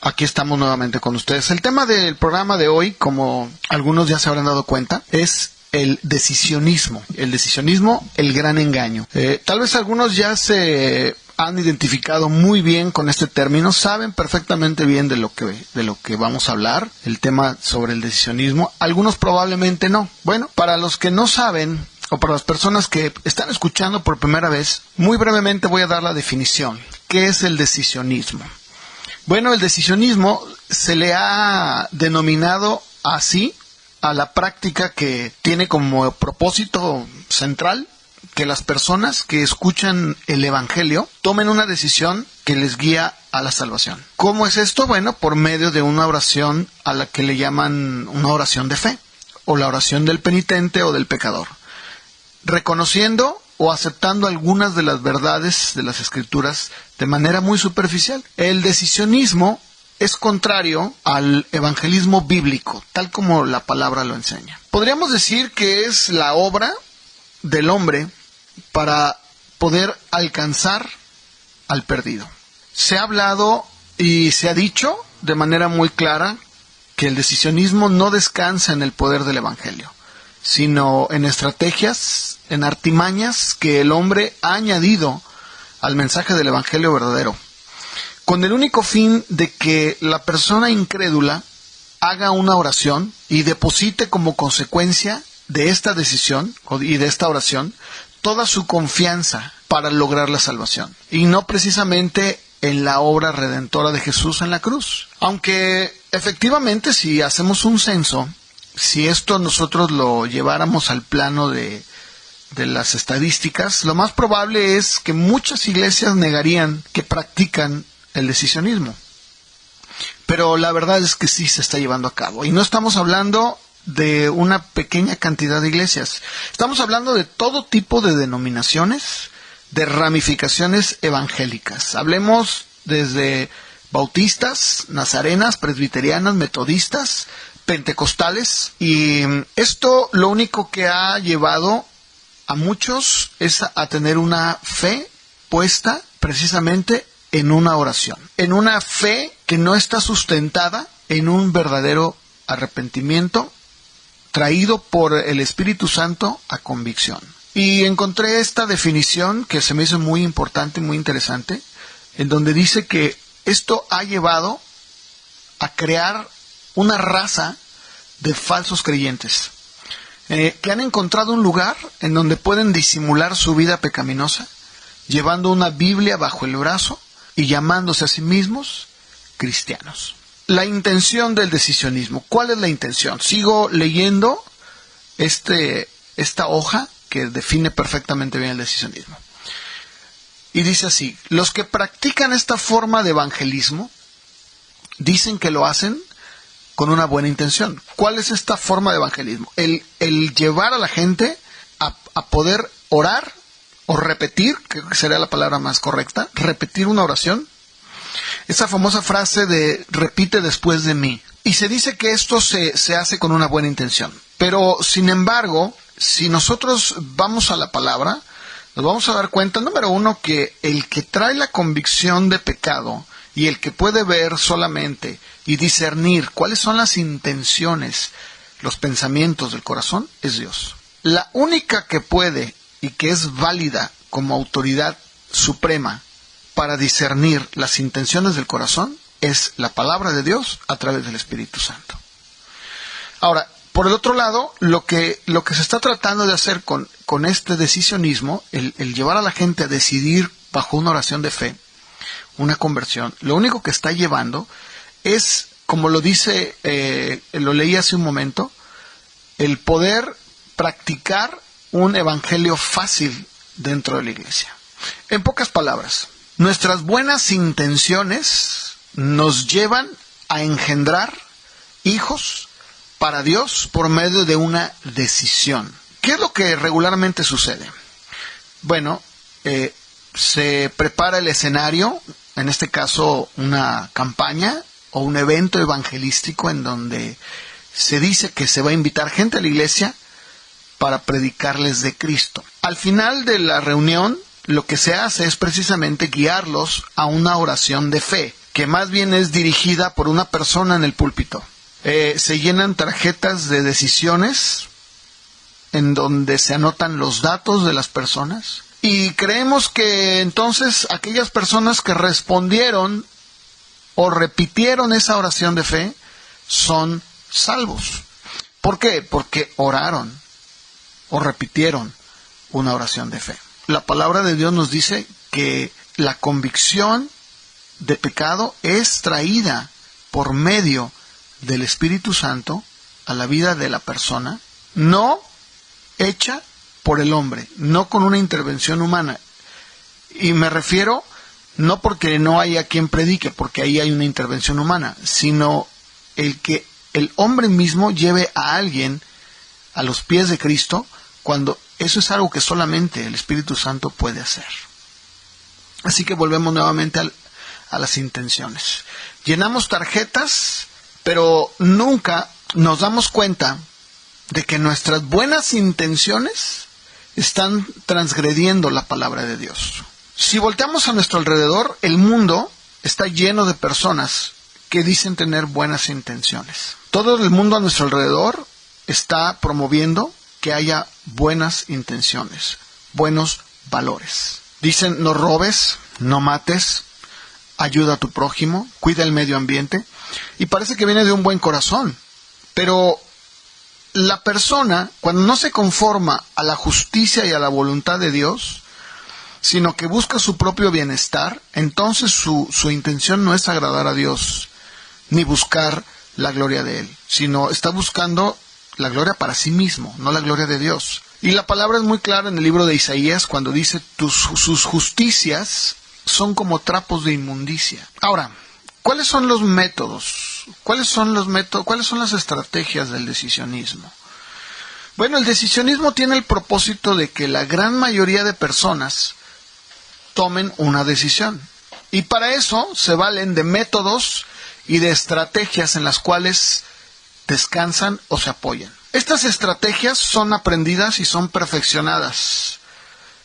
Aquí estamos nuevamente con ustedes. El tema del programa de hoy, como algunos ya se habrán dado cuenta, es el decisionismo. El decisionismo, el gran engaño. Tal vez algunos ya se han identificado muy bien con este término, saben perfectamente bien de lo que vamos a hablar, el tema sobre el decisionismo. Algunos probablemente no. Bueno, para los que no saben, o para las personas que están escuchando por primera vez, muy brevemente voy a dar la definición. ¿Qué es el decisionismo? Bueno, el decisionismo se le ha denominado así a la práctica que tiene como propósito central que las personas que escuchan el Evangelio tomen una decisión que les guía a la salvación. ¿Cómo es esto? Bueno, por medio de una oración a la que le llaman una oración de fe, o la oración del penitente o del pecador, reconociendo o aceptando algunas de las verdades de las Escrituras de manera muy superficial. El decisionismo es contrario al evangelismo bíblico, tal como la palabra lo enseña. Podríamos decir que es la obra del hombre para poder alcanzar al perdido. Se ha hablado y se ha dicho de manera muy clara que el decisionismo no descansa en el poder del evangelio, sino en estrategias, en artimañas que el hombre ha añadido al mensaje del evangelio verdadero, con el único fin de que la persona incrédula haga una oración y deposite como consecuencia de esta decisión y de esta oración toda su confianza para lograr la salvación, y no precisamente en la obra redentora de Jesús en la cruz. Aunque efectivamente, si hacemos un censo, si esto nosotros lo lleváramos al plano de las estadísticas, lo más probable es que muchas iglesias negarían que practican el decisionismo. Pero la verdad es que sí se está llevando a cabo. Y no estamos hablando de una pequeña cantidad de iglesias. Estamos hablando de todo tipo de denominaciones, de ramificaciones evangélicas. Hablemos desde bautistas, nazarenas, presbiterianas, metodistas, pentecostales, y esto lo único que ha llevado a muchos es a tener una fe puesta precisamente en una oración, en una fe que no está sustentada en un verdadero arrepentimiento traído por el Espíritu Santo a convicción. Y encontré esta definición que se me hizo muy importante y muy interesante, en donde dice que esto ha llevado a crear una raza de falsos creyentes que han encontrado un lugar en donde pueden disimular su vida pecaminosa, llevando una Biblia bajo el brazo y llamándose a sí mismos cristianos. La intención del decisionismo. ¿Cuál es la intención? Sigo leyendo esta hoja que define perfectamente bien el decisionismo. Y dice así: los que practican esta forma de evangelismo dicen que lo hacen con una buena intención. ¿Cuál es esta forma de evangelismo? El llevar a la gente a poder orar o repetir, que sería la palabra más correcta, repetir una oración. Esa famosa frase de repite después de mí. Y se dice que esto se hace con una buena intención. Pero, sin embargo, si nosotros vamos a la palabra, nos vamos a dar cuenta, número uno, que el que trae la convicción de pecado y el que puede ver solamente y discernir cuáles son las intenciones, los pensamientos del corazón, es Dios. La única que puede y que es válida como autoridad suprema para discernir las intenciones del corazón es la palabra de Dios a través del Espíritu Santo. Ahora, por el otro lado, lo que se está tratando de hacer con este decisionismo, el llevar a la gente a decidir bajo una oración de fe, una conversión, lo único que está llevando es, como lo dice, lo leí hace un momento, el poder practicar un evangelio fácil dentro de la iglesia. En pocas palabras, nuestras buenas intenciones nos llevan a engendrar hijos para Dios por medio de una decisión. ¿Qué es lo que regularmente sucede? Bueno, se prepara el escenario, en este caso una campaña o un evento evangelístico en donde se dice que se va a invitar gente a la iglesia para predicarles de Cristo. Al final de la reunión, lo que se hace es precisamente guiarlos a una oración de fe. que más bien es dirigida por una persona en el púlpito. Se llenan tarjetas de decisiones en donde se anotan los datos de las personas, y creemos que entonces aquellas personas que respondieron o repitieron esa oración de fe son salvos. ¿Por qué? Porque oraron o repitieron una oración de fe. La palabra de Dios nos dice que la convicción de pecado es traída por medio del Espíritu Santo a la vida de la persona, no hecha por el hombre, no con una intervención humana. Y me refiero no porque no haya quien predique, porque ahí hay una intervención humana, sino el que el hombre mismo lleve a alguien a los pies de Cristo, cuando eso es algo que solamente el Espíritu Santo puede hacer. Así que volvemos nuevamente a las intenciones. Llenamos tarjetas, pero nunca nos damos cuenta de que nuestras buenas intenciones están transgrediendo la palabra de Dios. Si volteamos a nuestro alrededor, el mundo está lleno de personas que dicen tener buenas intenciones. Todo el mundo a nuestro alrededor está promoviendo que haya buenas intenciones, buenos valores. Dicen: no robes, no mates, ayuda a tu prójimo, cuida el medio ambiente. Y parece que viene de un buen corazón. Pero la persona, cuando no se conforma a la justicia y a la voluntad de Dios, sino que busca su propio bienestar, entonces su intención no es agradar a Dios, ni buscar la gloria de Él, sino está buscando la gloria para sí mismo, no la gloria de Dios. Y la palabra es muy clara en el libro de Isaías cuando dice: sus justicias son como trapos de inmundicia. Ahora, ¿cuáles son los métodos? ¿Cuáles son las estrategias del decisionismo? Bueno, el decisionismo tiene el propósito de que la gran mayoría de personas tomen una decisión. Y para eso se valen de métodos y de estrategias en las cuales descansan o se apoyan. Estas estrategias son aprendidas y son perfeccionadas.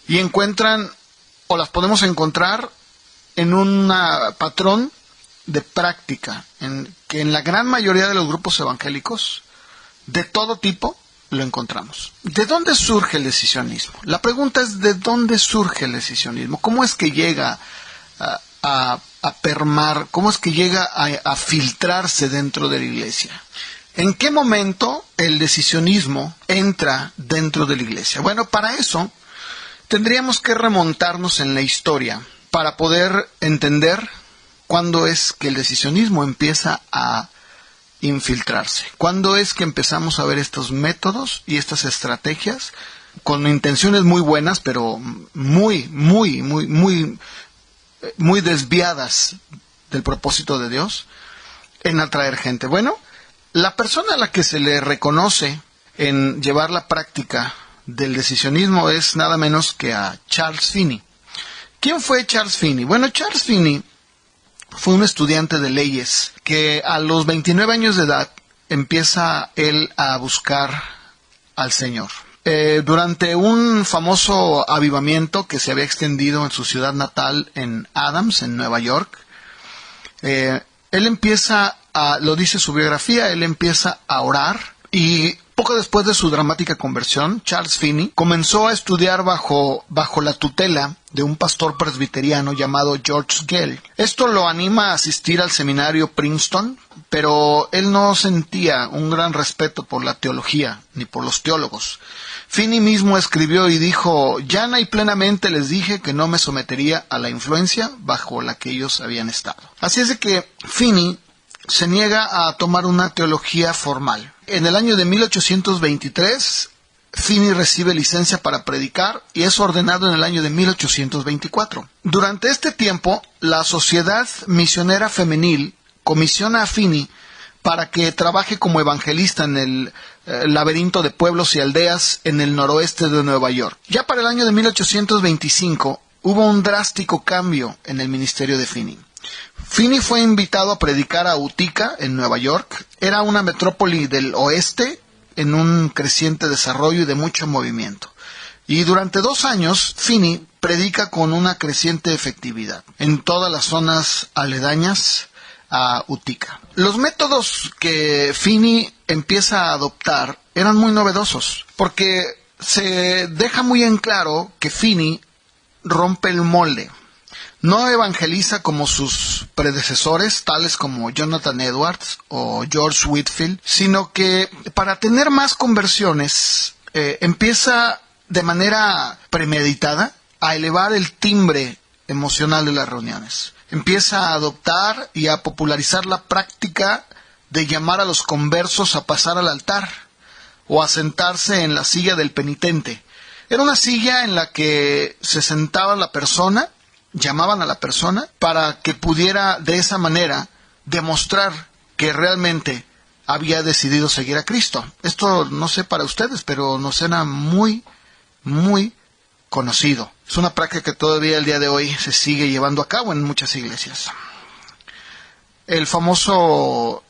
Y las podemos encontrar en un patrón de práctica, que en la gran mayoría de los grupos evangélicos, de todo tipo, lo encontramos. ¿De dónde surge el decisionismo? La pregunta es: ¿de dónde surge el decisionismo? ¿Cómo es que llega a permar? ¿Cómo es que llega a filtrarse dentro de la iglesia? ¿En qué momento el decisionismo entra dentro de la iglesia? Bueno, para eso tendríamos que remontarnos en la historia para poder entender cuándo es que el decisionismo empieza a infiltrarse. ¿Cuándo es que empezamos a ver estos métodos y estas estrategias con intenciones muy buenas, pero muy desviadas del propósito de Dios en atraer gente? Bueno, la persona a la que se le reconoce en llevar la práctica del decisionismo es nada menos que a Charles Finney. ¿Quién fue Charles Finney? Bueno, Charles Finney fue un estudiante de leyes que a los 29 años de edad empieza él a buscar al Señor. Durante un famoso avivamiento que se había extendido en su ciudad natal en Adams, en Nueva York, él empieza lo dice su biografía, él empieza a orar, y poco después de su dramática conversión, Charles Finney comenzó a estudiar bajo la tutela de un pastor presbiteriano llamado George Gale. Esto lo anima a asistir al seminario Princeton, pero él no sentía un gran respeto por la teología ni por los teólogos. Finney mismo escribió y dijo: llana y plenamente les dije que no me sometería a la influencia bajo la que ellos habían estado. Así es de que Finney se niega a tomar una teología formal. En el año de 1823, Finney recibe licencia para predicar y es ordenado en el año de 1824. Durante este tiempo, la Sociedad Misionera Femenil comisiona a Finney para que trabaje como evangelista en el laberinto de pueblos y aldeas en el noroeste de Nueva York. Ya para el año de 1825 hubo un drástico cambio en el ministerio de Finney. Finney fue invitado a predicar a Utica, en Nueva York. Era una metrópoli del oeste en un creciente desarrollo y de mucho movimiento. Y durante 2 años, Finney predica con una creciente efectividad en todas las zonas aledañas a Utica. Los métodos que Finney empieza a adoptar eran muy novedosos, porque se deja muy en claro que Finney rompe el molde. No evangeliza como sus predecesores, tales como Jonathan Edwards o George Whitefield, sino que para tener más conversiones empieza de manera premeditada a elevar el timbre emocional de las reuniones. Empieza a adoptar y a popularizar la práctica de llamar a los conversos a pasar al altar o a sentarse en la silla del penitente. Era una silla en la que se sentaba la persona, llamaban a la persona para que pudiera de esa manera demostrar que realmente había decidido seguir a Cristo. Esto no sé para ustedes, pero nos suena muy, muy conocido. Es una práctica que todavía el día de hoy se sigue llevando a cabo en muchas iglesias. El famoso,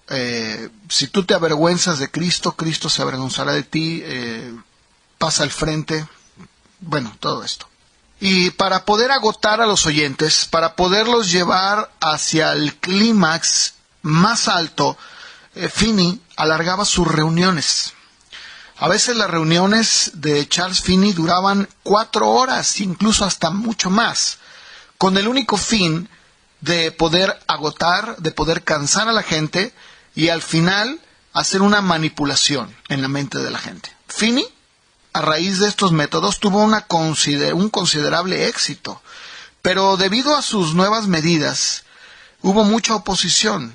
si tú te avergüenzas de Cristo, Cristo se avergonzará de ti, pasa al frente, bueno, todo esto. Y para poder agotar a los oyentes, para poderlos llevar hacia el clímax más alto, Finney alargaba sus reuniones. A veces las reuniones de Charles Finney duraban 4 horas, incluso hasta mucho más, con el único fin de poder agotar, de poder cansar a la gente y al final hacer una manipulación en la mente de la gente. Finney, a raíz de estos métodos, tuvo un considerable éxito, pero debido a sus nuevas medidas hubo mucha oposición.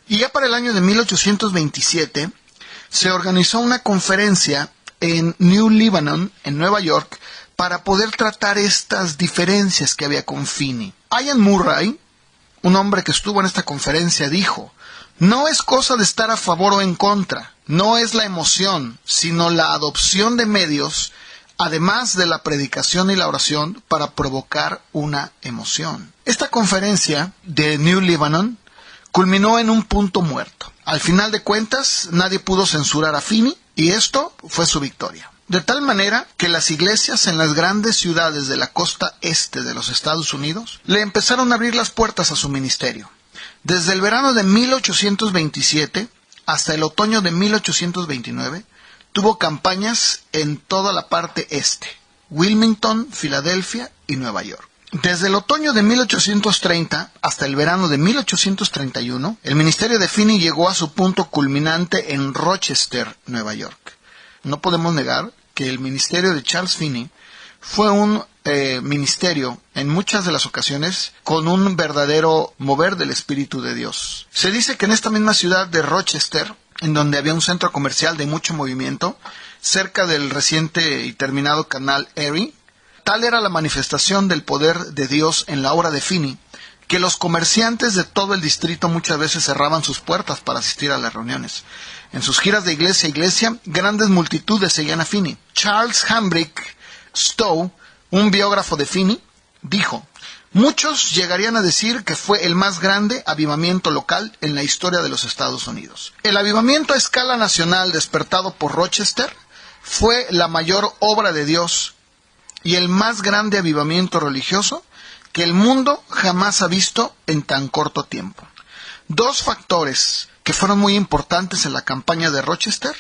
Y ya para el año de 1827 se organizó una conferencia en New Lebanon, en Nueva York, para poder tratar estas diferencias que había con Finney. Ian Murray, un hombre que estuvo en esta conferencia, dijo: no es cosa de estar a favor o en contra, no es la emoción, sino la adopción de medios, además de la predicación y la oración, para provocar una emoción. Esta conferencia de New Lebanon culminó en un punto muerto. Al final de cuentas, nadie pudo censurar a Finney, y esto fue su victoria. De tal manera que las iglesias en las grandes ciudades de la costa este de los Estados Unidos le empezaron a abrir las puertas a su ministerio. Desde el verano de 1827 hasta el otoño de 1829, tuvo campañas en toda la parte este: Wilmington, Filadelfia y Nueva York. Desde el otoño de 1830 hasta el verano de 1831, el ministerio de Finney llegó a su punto culminante en Rochester, Nueva York. No podemos negar que el ministerio de Charles Finney fue un ministerio, en muchas de las ocasiones, con un verdadero mover del Espíritu de Dios. Se dice que en esta misma ciudad de Rochester, en donde había un centro comercial de mucho movimiento, cerca del reciente y terminado canal Erie, tal era la manifestación del poder de Dios en la obra de Finney, que los comerciantes de todo el distrito muchas veces cerraban sus puertas para asistir a las reuniones. En sus giras de iglesia a iglesia, grandes multitudes seguían a Finney. Charles Hambrick Stowe, un biógrafo de Finney, dijo: muchos llegarían a decir que fue el más grande avivamiento local en la historia de los Estados Unidos. El avivamiento a escala nacional despertado por Rochester fue la mayor obra de Dios y el más grande avivamiento religioso que el mundo jamás ha visto en tan corto tiempo. 2 factores que fueron muy importantes en la campaña de Rochester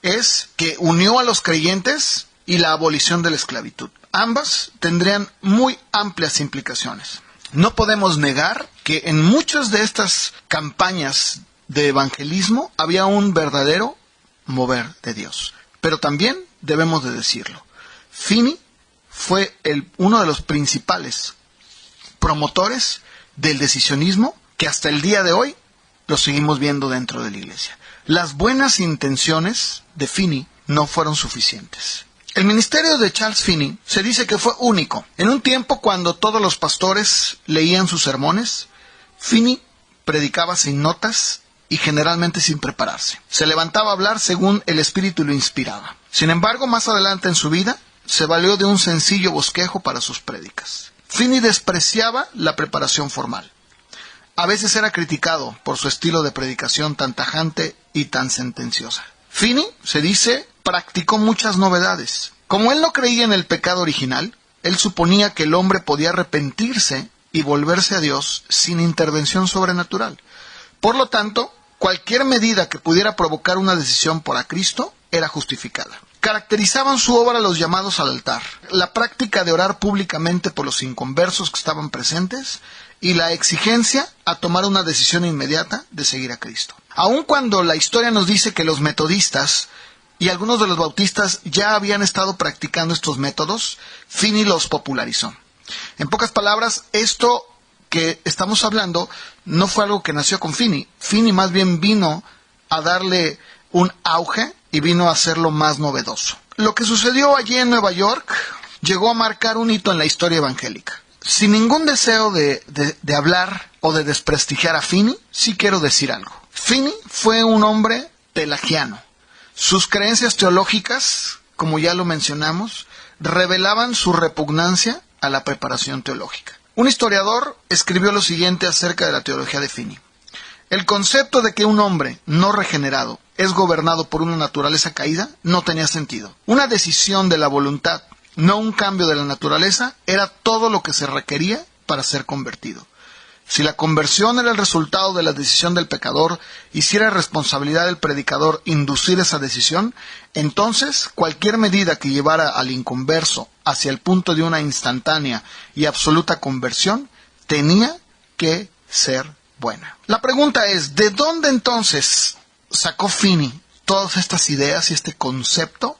es que unió a los creyentes y la abolición de la esclavitud. Ambas tendrían muy amplias implicaciones. No podemos negar que en muchas de estas campañas de evangelismo había un verdadero mover de Dios. Pero también debemos de decirlo: Finney fue uno de los principales promotores del decisionismo, que hasta el día de hoy lo seguimos viendo dentro de la iglesia. Las buenas intenciones de Finney no fueron suficientes. El ministerio de Charles Finney se dice que fue único. En un tiempo cuando todos los pastores leían sus sermones, Finney predicaba sin notas y generalmente sin prepararse. Se levantaba a hablar según el Espíritu lo inspiraba. Sin embargo, más adelante en su vida, se valió de un sencillo bosquejo para sus prédicas. Finney despreciaba la preparación formal. A veces era criticado por su estilo de predicación tan tajante y tan sentenciosa. Finney, se dice, practicó muchas novedades. Como él no creía en el pecado original, él suponía que el hombre podía arrepentirse y volverse a Dios sin intervención sobrenatural. Por lo tanto, cualquier medida que pudiera provocar una decisión por a Cristo era justificada. Caracterizaban su obra los llamados al altar, la práctica de orar públicamente por los inconversos que estaban presentes y la exigencia a tomar una decisión inmediata de seguir a Cristo. Aun cuando la historia nos dice que los metodistas y algunos de los bautistas ya habían estado practicando estos métodos, Finney los popularizó. En pocas palabras, esto que estamos hablando no fue algo que nació con Finney. Finney más bien vino a darle un auge y vino a hacerlo más novedoso. Lo que sucedió allí en Nueva York llegó a marcar un hito en la historia evangélica. Sin ningún deseo de hablar o de desprestigiar a Finney, sí quiero decir algo. Finney fue un hombre pelagiano. Sus creencias teológicas, como ya lo mencionamos, revelaban su repugnancia a la preparación teológica. Un historiador escribió lo siguiente acerca de la teología de Finney. El concepto de que un hombre no regenerado es gobernado por una naturaleza caída no tenía sentido. Una decisión de la voluntad, no un cambio de la naturaleza, era todo lo que se requería para ser convertido. Si la conversión era el resultado de la decisión del pecador y si era responsabilidad del predicador inducir esa decisión, entonces cualquier medida que llevara al inconverso hacia el punto de una instantánea y absoluta conversión tenía que ser buena. La pregunta es, ¿de dónde entonces sacó Finney todas estas ideas y este concepto?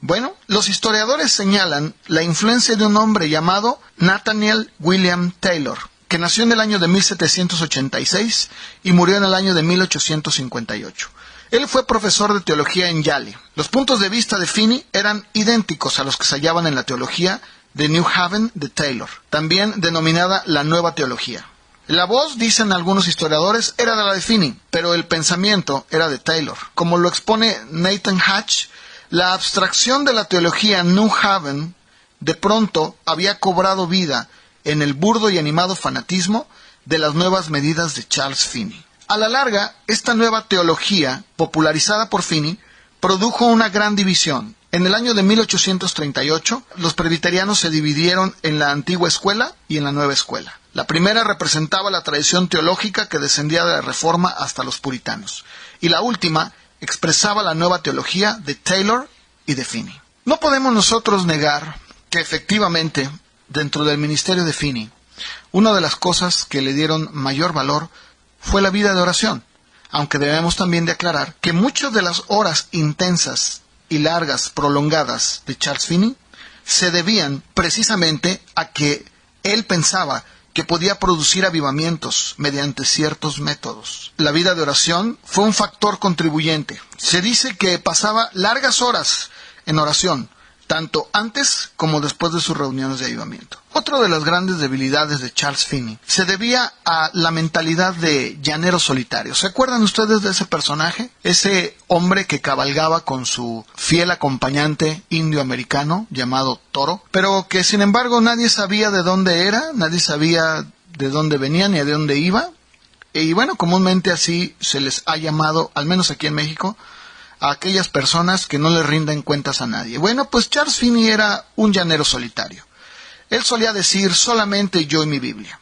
Bueno, los historiadores señalan la influencia de un hombre llamado Nathaniel William Taylor, que nació en el año de 1786 y murió en el año de 1858. Él fue profesor de teología en Yale. Los puntos de vista de Finney eran idénticos a los que se hallaban en la teología de New Haven de Taylor, también denominada la Nueva Teología. La voz, dicen algunos historiadores, era de la de Finney, pero el pensamiento era de Taylor. Como lo expone Nathan Hatch, la abstracción de la teología New Haven de pronto había cobrado vida en el burdo y animado fanatismo de las nuevas medidas de Charles Finney. A la larga, esta nueva teología, popularizada por Finney, produjo una gran división. En el año de 1838, los presbiterianos se dividieron en la antigua escuela y en la nueva escuela. La primera representaba la tradición teológica que descendía de la Reforma hasta los puritanos, y la última expresaba la nueva teología de Taylor y de Finney. No podemos nosotros negar que efectivamente, dentro del ministerio de Finney, una de las cosas que le dieron mayor valor fue la vida de oración, aunque debemos también de aclarar que muchas de las horas intensas y largas, prolongadas de Charles Finney se debían precisamente a que él pensaba que podía producir avivamientos mediante ciertos métodos. La vida de oración fue un factor contribuyente. Se dice que pasaba largas horas en oración, tanto antes como después de sus reuniones de avivamiento. Otra de las grandes debilidades de Charles Finney se debía a la mentalidad de llanero solitario. ¿Se acuerdan ustedes de ese personaje? Ese hombre que cabalgaba con su fiel acompañante indio-americano llamado Toro, pero que sin embargo nadie sabía de dónde era, nadie sabía de dónde venía ni de dónde iba. Y bueno, comúnmente así se les ha llamado, al menos aquí en México, a aquellas personas que no le rinden cuentas a nadie. Bueno, pues Charles Finney era un llanero solitario. Él solía decir solamente yo y mi Biblia.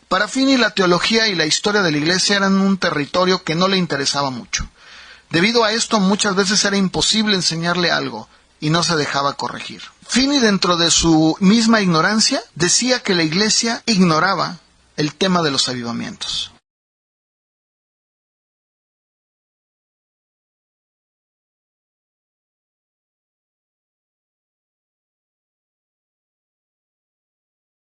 Para Finney la teología y la historia de la iglesia eran un territorio que no le interesaba mucho. Debido a esto muchas veces era imposible enseñarle algo y no se dejaba corregir. Finney, dentro de su misma ignorancia, decía que la iglesia ignoraba el tema de los avivamientos.